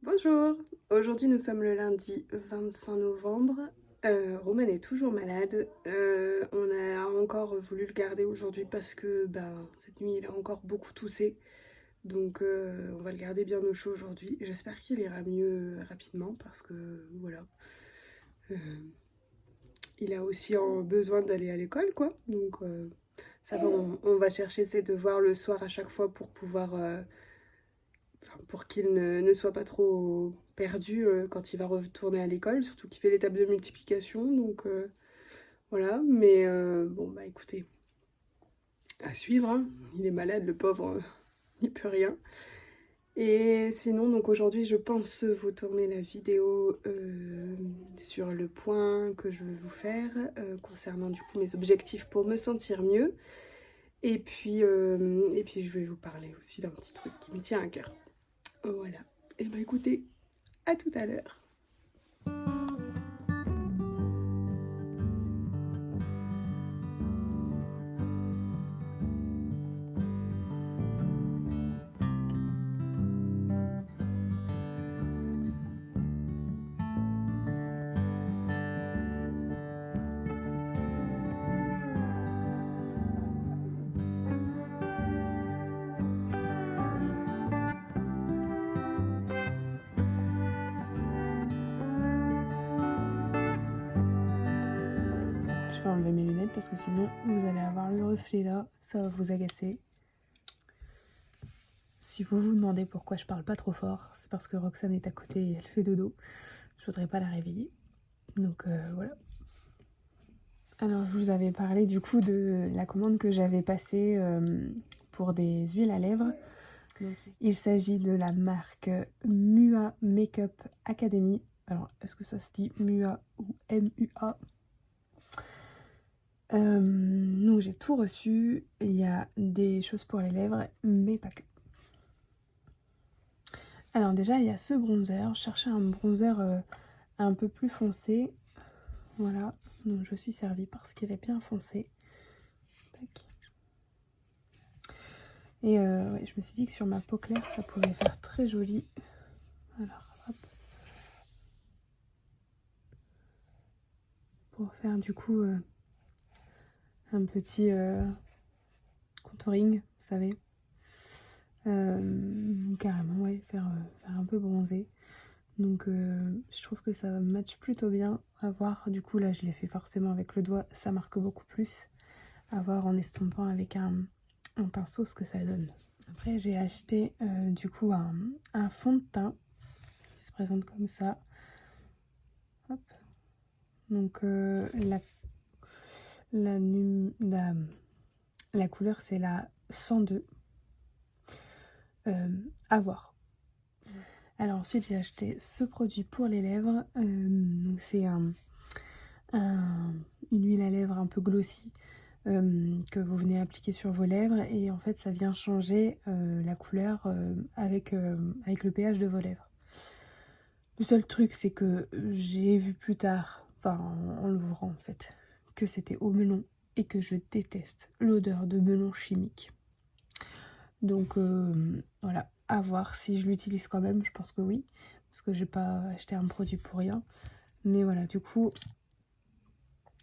Bonjour, aujourd'hui nous sommes le lundi 25 novembre. Roman est toujours malade. On a encore voulu le garder aujourd'hui parce que cette nuit il a encore beaucoup toussé. Donc on va le garder bien au chaud aujourd'hui. J'espère qu'il ira mieux rapidement parce que voilà. Euh, il a aussi besoin d'aller à l'école quoi. Donc ça va, on va chercher ses devoirs le soir à chaque fois pour pouvoir pour qu'il ne soit pas trop perdu quand il va retourner à l'école, surtout qu'il fait les tables de multiplication, donc voilà. Mais bon, bah écoutez, à suivre, hein. Il est malade, le pauvre, il peut rien. Et sinon, donc aujourd'hui, je pense vous tourner la vidéo sur le point que je vais vous faire concernant du coup mes objectifs pour me sentir mieux. Et puis je vais vous parler aussi d'un petit truc qui me tient à cœur. Voilà. Et bah écoutez, à tout à l'heure. Je vais enlever mes lunettes parce que sinon vous allez avoir le reflet là, ça va vous agacer. Si vous vous demandez pourquoi je parle pas trop fort, c'est parce que Roxane est à côté et elle fait dodo. Je voudrais pas la réveiller. Donc voilà. Alors je vous avais parlé du coup de la commande que j'avais passée pour des huiles à lèvres. Donc, il s'agit de la marque Mua Makeup Academy. Alors est-ce que ça se dit Mua ou MUA? Donc j'ai tout reçu, il y a des choses pour les lèvres, mais pas que. Alors déjà il y a ce bronzer, je cherchais un bronzer un peu plus foncé, voilà, donc je suis servie parce qu'il est bien foncé. Tac. Et ouais, je me suis dit que sur ma peau claire ça pouvait faire très joli. Alors hop. Pour faire du coup un petit contouring, vous savez. Carrément, ouais, faire un peu bronzé. Donc je trouve que ça match plutôt bien. À voir, du coup là je l'ai fait forcément avec le doigt, ça marque beaucoup plus. À voir en estompant avec un pinceau ce que ça donne. Après j'ai acheté du coup un fond de teint qui se présente comme ça. Hop. Donc la couleur c'est la 102. À voir. Alors ensuite j'ai acheté ce produit pour les lèvres. Donc c'est une huile à lèvres un peu glossy que vous venez appliquer sur vos lèvres et en fait ça vient changer la couleur avec le pH de vos lèvres. Le seul truc c'est que j'ai vu plus tard, enfin en l'ouvrant en fait, que c'était au melon et que je déteste l'odeur de melon chimique. Donc voilà, à voir si je l'utilise quand même, je pense que oui, parce que j'ai pas acheté un produit pour rien. Mais voilà, du coup,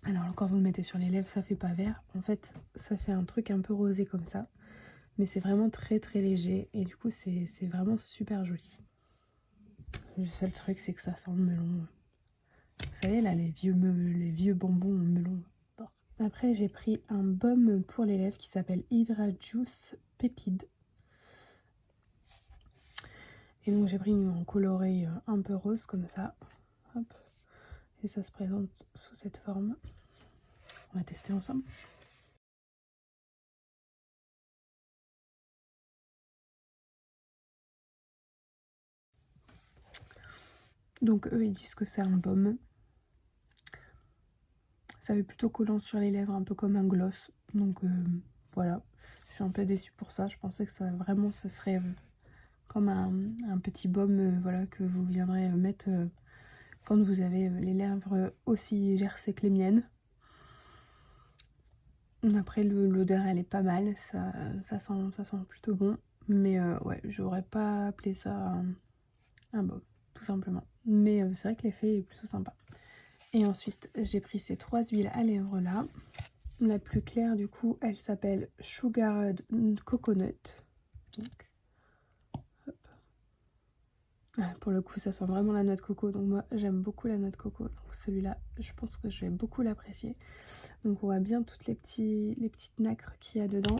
alors quand vous le mettez sur les lèvres, ça fait pas vert. En fait, ça fait un truc un peu rosé comme ça. Mais c'est vraiment très très léger et du coup c'est vraiment super joli. Le seul truc c'est que ça sent le melon. Vous savez là, les vieux bonbons au melon. Bon. Après j'ai pris un baume pour les lèvres qui s'appelle Hydra Juice Pépide. Et donc j'ai pris une coloré un peu rose comme ça. Hop. Et ça se présente sous cette forme. On va tester ensemble. Donc eux ils disent que c'est un baume. Ça fait plutôt collant sur les lèvres, un peu comme un gloss. Donc voilà, je suis un peu déçue pour ça. Je pensais que ça vraiment ce serait comme un petit baume voilà, que vous viendrez mettre quand vous avez les lèvres aussi gercées que les miennes. Après l'odeur elle est pas mal, ça sent plutôt bon. Mais ouais, j'aurais pas appelé ça un baume. tout simplement. Mais c'est vrai que l'effet est plutôt sympa. Et ensuite, j'ai pris ces 3 huiles à lèvres là. La plus claire, du coup, elle s'appelle Sugared Coconut. Donc, hop. Ah, pour le coup, ça sent vraiment la noix de coco. Donc moi, j'aime beaucoup la noix de coco. Donc celui-là, je pense que je vais beaucoup l'apprécier. Donc on voit bien toutes les petites nacres qu'il y a dedans.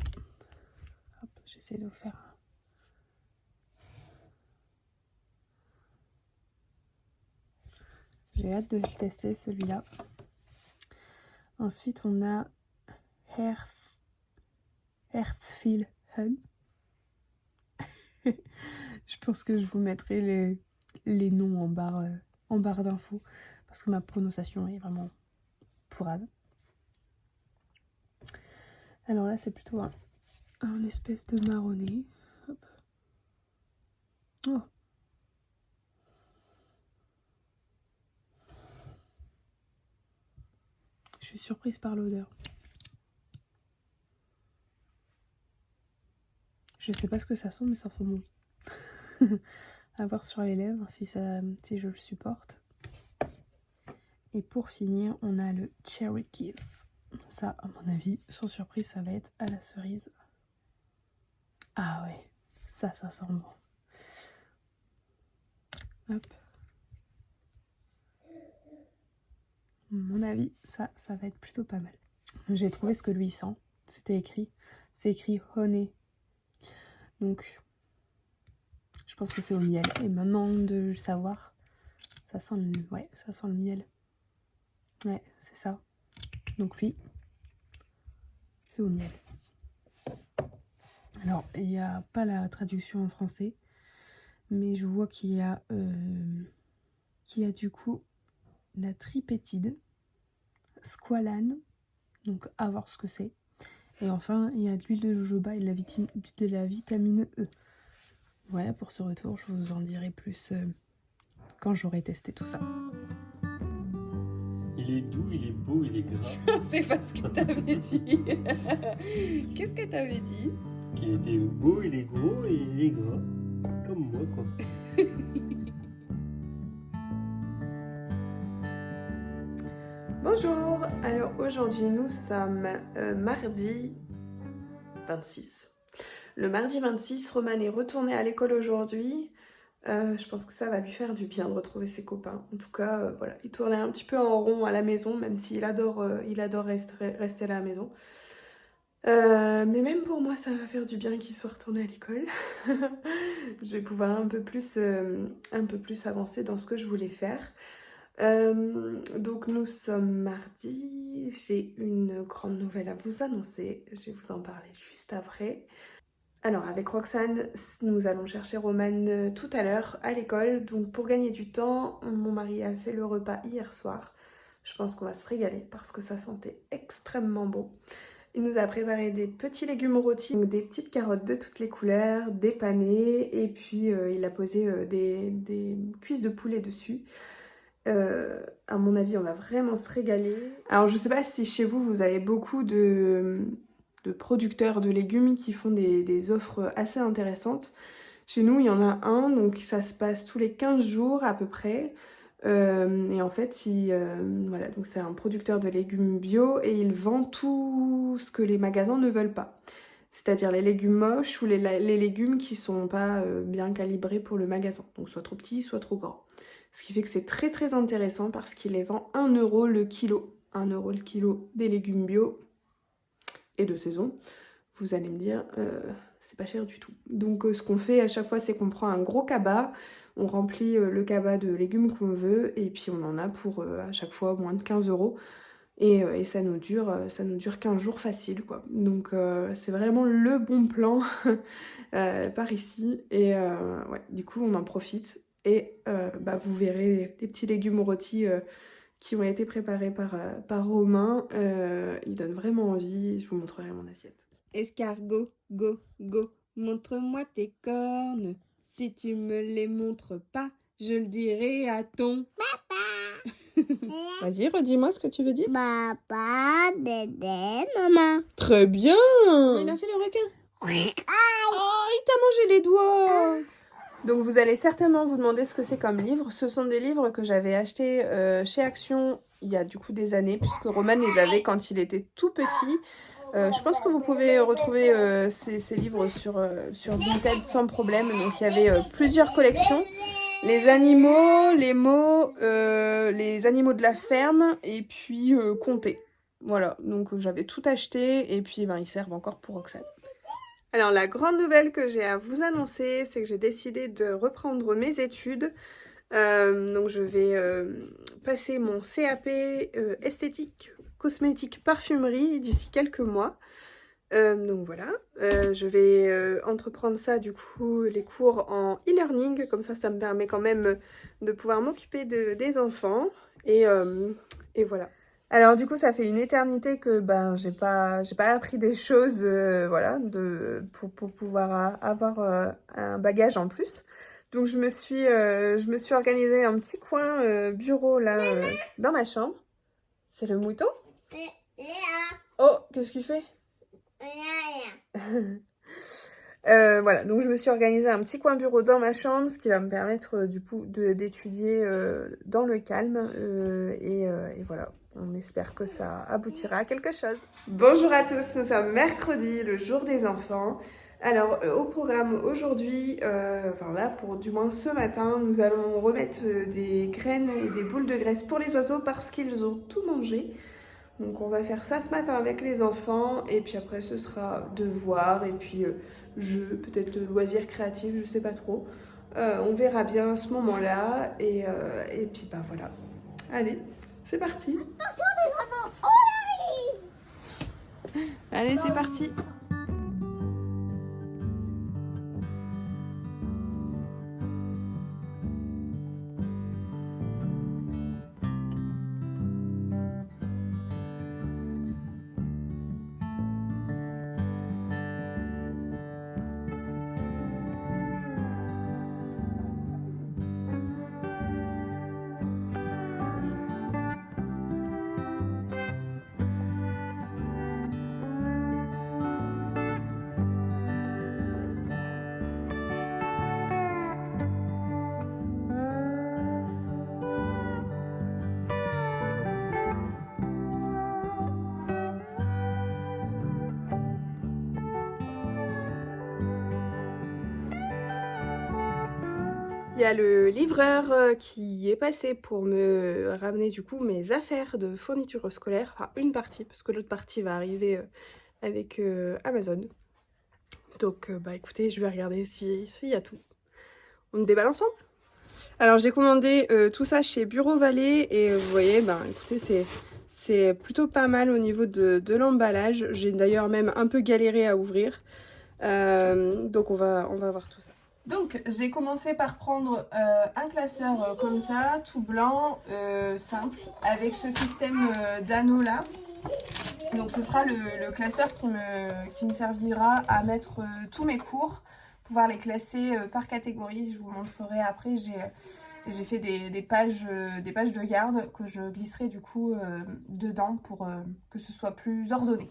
Hop, j'essaie de vous faire un... J'ai hâte de le tester celui-là. Ensuite, on a Hearthfeel Hun. Je pense que je vous mettrai les noms en barre d'infos parce que ma prononciation est vraiment pourrave. Alors là, c'est plutôt un espèce de marronné. Hop. Oh. Je suis surprise par l'odeur. Je sais pas ce que ça sent, mais ça sent bon. À voir sur les lèvres si je le supporte. Et pour finir, on a le Cherry Kiss. Ça, à mon avis, sans surprise, ça va être à la cerise. Ah ouais, ça sent bon. Hop. À mon avis, ça va être plutôt pas mal. J'ai trouvé ce que lui sent. C'était écrit. C'est écrit honey. Donc, je pense que c'est au miel. Et maintenant de le savoir, ça sent le miel. Ouais, c'est ça. Donc lui, c'est au miel. Alors, il n'y a pas la traduction en français, mais je vois qu'il y a du coup la tripétide, squalane, donc à voir ce que c'est. Et enfin, il y a de l'huile de jojoba et de la vitamine E. Voilà pour ce retour, je vous en dirai plus quand j'aurai testé tout ça. Il est doux, il est beau, il est gras. C'est pas ce que t'avais dit. Qu'est-ce que t'avais dit? Qu'il était beau, il est gros et il est gras. Comme moi, quoi. Bonjour, alors aujourd'hui nous sommes mardi 26. Le mardi 26, Roman est retourné à l'école aujourd'hui. Je pense que ça va lui faire du bien de retrouver ses copains. En tout cas, voilà, il tournait un petit peu en rond à la maison, même s'il adore rester à la maison. Mais même pour moi, ça va faire du bien qu'il soit retourné à l'école. Je vais pouvoir un peu plus avancer dans ce que je voulais faire. Donc nous sommes mardi, j'ai une grande nouvelle à vous annoncer, je vais vous en parler juste après. Alors avec Roxane, nous allons chercher Romane tout à l'heure à l'école, donc pour gagner du temps, mon mari a fait le repas hier soir. Je pense qu'on va se régaler parce que ça sentait extrêmement bon. Il nous a préparé des petits légumes rôtis, donc des petites carottes de toutes les couleurs, des panés, et puis il a posé des cuisses de poulet dessus. À mon avis, on va vraiment se régaler. Alors, je sais pas si chez vous, vous avez beaucoup de producteurs de légumes qui font des offres assez intéressantes. Chez nous, il y en a un, donc ça se passe tous les 15 jours à peu près. Et en fait, voilà, donc c'est un producteur de légumes bio et il vend tout ce que les magasins ne veulent pas. C'est-à-dire les légumes moches ou les légumes qui sont pas bien calibrés pour le magasin. Donc soit trop petits, soit trop grands. Ce qui fait que c'est très très intéressant parce qu'il les vend 1 € le kilo. 1 € le kilo des légumes bio et de saison. Vous allez me dire, c'est pas cher du tout. Donc ce qu'on fait à chaque fois, c'est qu'on prend un gros cabas, on remplit le cabas de légumes qu'on veut et puis on en a pour à chaque fois moins de 15 €. Et ça nous dure 15 jours facile, quoi. Donc c'est vraiment le bon plan par ici. Et ouais, du coup, on en profite. Et vous verrez les petits légumes rôtis qui ont été préparés par Romain. Ils donnent vraiment envie. Je vous montrerai mon assiette. Escargot, go, go, montre-moi tes cornes. Si tu me les montres pas, je le dirai à ton... Vas-y, redis-moi ce que tu veux dire. Papa, bébé, maman. Très bien. Il a fait le requin. Oh, il t'a mangé les doigts. Donc vous allez certainement vous demander ce que c'est comme livre. Ce sont des livres que j'avais achetés chez Action il y a du coup des années, puisque Roman les avait quand il était tout petit. Je pense que vous pouvez retrouver ces livres sur Vinted sans problème. Donc il y avait plusieurs collections. Les animaux, les mots, les animaux de la ferme et puis compter. Voilà, donc j'avais tout acheté et puis ben, ils servent encore pour Roxane. Alors la grande nouvelle que j'ai à vous annoncer, c'est que j'ai décidé de reprendre mes études. Donc je vais passer mon CAP esthétique, cosmétique, parfumerie d'ici quelques mois. Donc voilà, je vais entreprendre ça du coup, les cours en e-learning, comme ça me permet quand même de pouvoir m'occuper des enfants et voilà. Alors du coup ça fait une éternité que ben j'ai pas appris des choses voilà pour pouvoir avoir un bagage en plus. Donc je me suis organisée un petit coin bureau là dans ma chambre. C'est le mouton? Oh, qu'est-ce qu'il fait? Voilà, donc je me suis organisée un petit coin bureau dans ma chambre, ce qui va me permettre du coup d'étudier dans le calme et voilà, on espère que ça aboutira à quelque chose. Bonjour à tous, nous sommes mercredi, le jour des enfants. Alors au programme aujourd'hui, enfin là pour du moins ce matin, nous allons remettre des graines et des boules de graisse pour les oiseaux parce qu'ils ont tout mangé. Donc on va faire ça ce matin avec les enfants et puis après ce sera devoir et puis jeu, peut-être loisirs créatifs, je sais pas trop. On verra bien à ce moment-là et puis bah voilà. Allez, c'est parti. Allez, c'est parti. Il y a le livreur qui est passé pour me ramener du coup mes affaires de fourniture scolaire, enfin une partie, parce que l'autre partie va arriver avec Amazon. Donc bah écoutez, je vais regarder s'il y a tout. On déballe ensemble? Alors j'ai commandé tout ça chez Bureau Vallée et vous voyez, ben écoutez, c'est plutôt pas mal au niveau de l'emballage. J'ai d'ailleurs même un peu galéré à ouvrir. Donc on va voir tout ça. Donc j'ai commencé par prendre un classeur comme ça, tout blanc, simple, avec ce système d'anneaux là. Donc ce sera le classeur qui me servira à mettre tous mes cours, pouvoir les classer par catégorie. Je vous montrerai après, j'ai fait des pages de garde que je glisserai du coup dedans pour que ce soit plus ordonné.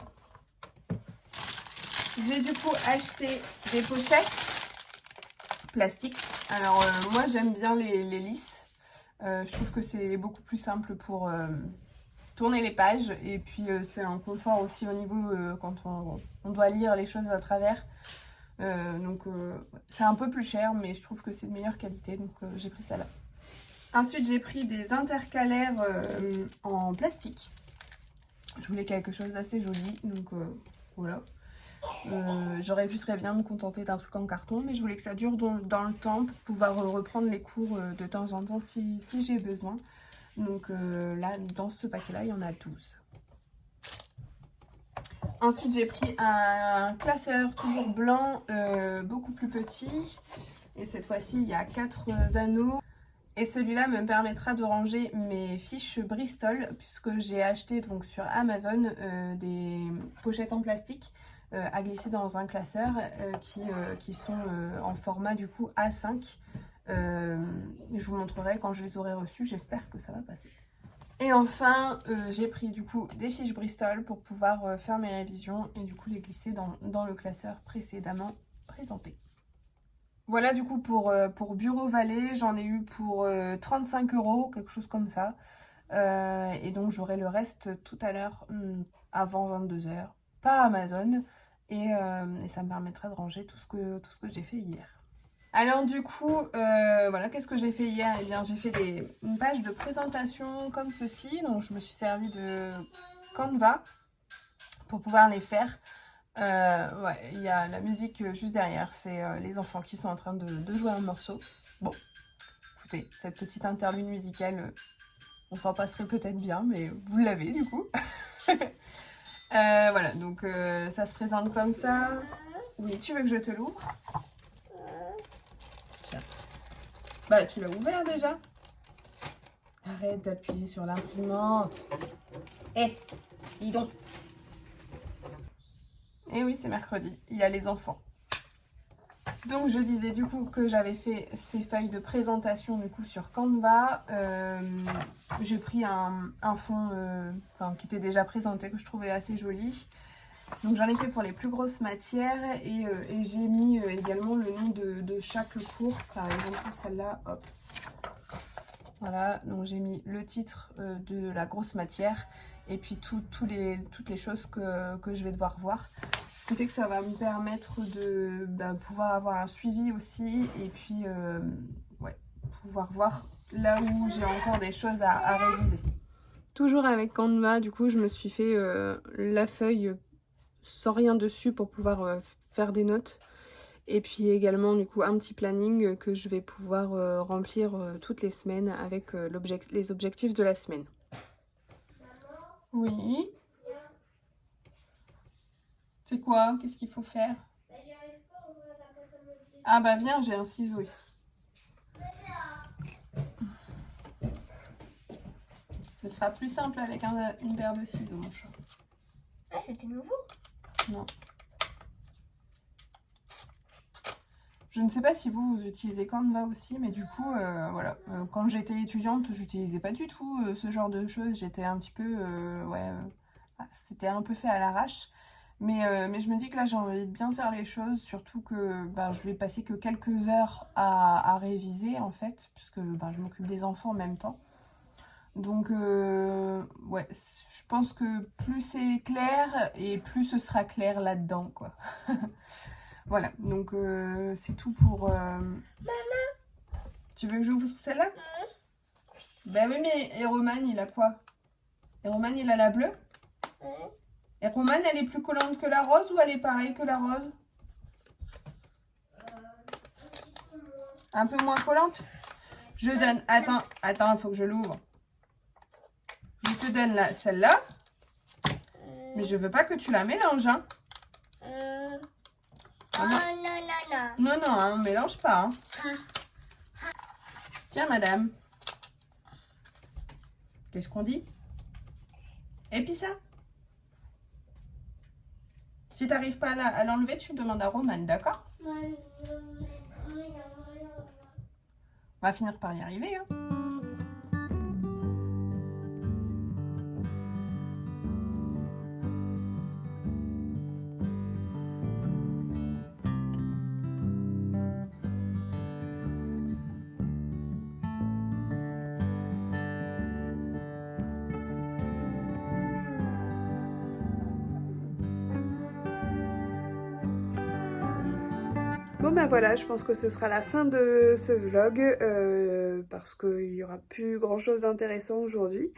J'ai du coup acheté des pochettes plastiques. Alors moi j'aime bien les lisses. Je trouve que c'est beaucoup plus simple pour tourner les pages et puis c'est un confort aussi au niveau quand on doit lire les choses à travers. Donc c'est un peu plus cher mais je trouve que c'est de meilleure qualité donc j'ai pris ça là. Ensuite j'ai pris des intercalaires en plastique. Je voulais quelque chose d'assez joli donc voilà. J'aurais pu très bien me contenter d'un truc en carton mais je voulais que ça dure dans le temps pour pouvoir reprendre les cours de temps en temps si j'ai besoin. Donc là dans ce paquet là il y en a 12. Ensuite j'ai pris un classeur toujours blanc beaucoup plus petit et cette fois-ci il y a 4 anneaux et celui-là me permettra de ranger mes fiches Bristol puisque j'ai acheté donc sur Amazon des pochettes en plastique à glisser dans un classeur qui sont en format du coup A5. Je vous montrerai quand je les aurai reçus, j'espère que ça va passer. Et enfin, j'ai pris du coup des fiches Bristol pour pouvoir faire mes révisions et du coup les glisser dans le classeur précédemment présenté. Voilà du coup pour Bureau Vallée, j'en ai eu pour 35 €, quelque chose comme ça. Et donc j'aurai le reste tout à l'heure avant 22 h, pas Amazon. Et ça me permettra de ranger tout ce que j'ai fait hier. Alors du coup, voilà, qu'est-ce que j'ai fait hier? Eh bien j'ai fait une page de présentation comme ceci. Donc je me suis servi de Canva pour pouvoir les faire. Ouais, il y a la musique juste derrière, c'est les enfants qui sont en train de jouer un morceau. Bon, écoutez, cette petite interlude musicale, on s'en passerait peut-être bien, mais vous l'avez du coup. Voilà, donc ça se présente comme ça. Oui, tu veux que je te l'ouvre? Tiens. Bah, tu l'as ouvert déjà. Arrête d'appuyer sur l'imprimante. Eh, dis donc. Et oui, c'est mercredi, il y a les enfants. Donc je disais du coup que j'avais fait ces feuilles de présentation du coup sur Canva. J'ai pris un fond qui était déjà présenté, que je trouvais assez joli. Donc j'en ai fait pour les plus grosses matières et j'ai mis également le nom de chaque cours. Par exemple celle-là, hop. Voilà, donc j'ai mis le titre de la grosse matière et puis toutes les choses que je vais devoir voir. Ce qui fait que ça va me permettre de pouvoir avoir un suivi aussi et puis ouais, pouvoir voir là où j'ai encore des choses à réviser. Toujours avec Canva, du coup je me suis fait la feuille sans rien dessus pour pouvoir faire des notes. Et puis également du coup un petit planning que je vais pouvoir remplir toutes les semaines avec les objectifs de la semaine. Oui. C'est quoi? Qu'est-ce qu'il faut faire? Ah bah viens, j'ai un ciseau ici. Ce sera plus simple avec une paire de ciseaux, mon chat. Ah, c'était nouveau? Non. Je ne sais pas si vous utilisez Canva aussi, mais du coup, voilà. Quand j'étais étudiante, j'utilisais pas du tout ce genre de choses. J'étais un petit peu, c'était un peu fait à l'arrache. Mais je me dis que là, j'ai envie de bien faire les choses, surtout que je vais passer que quelques heures à réviser, en fait, puisque je m'occupe des enfants en même temps. Donc, ouais, je pense que plus c'est clair, et plus ce sera clair là-dedans, quoi. Voilà, donc c'est tout pour... Maman, tu veux que j'ouvre celle-là? Ben oui, mais et Roman, il a quoi? Et Roman, il a la bleue? Et Roman, elle est plus collante que la rose ou elle est pareille que la rose? Un peu moins collante? Je donne... Attends, il faut que je l'ouvre. Je te donne celle-là. Mais je veux pas que tu la mélanges, hein. Non, hein, on mélange pas. Hein. Tiens, madame. Qu'est-ce qu'on dit? Et puis ça? Si tu n'arrives pas à l'enlever, tu demandes à Roman, d'accord? On va finir par y arriver, hein. Bon bah voilà, je pense que ce sera la fin de ce vlog parce qu'il n'y aura plus grand chose d'intéressant aujourd'hui.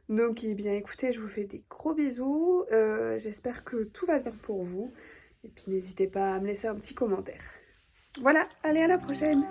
Donc eh bien écoutez, je vous fais des gros bisous, j'espère que tout va bien pour vous et puis n'hésitez pas à me laisser un petit commentaire. Voilà, allez à la prochaine!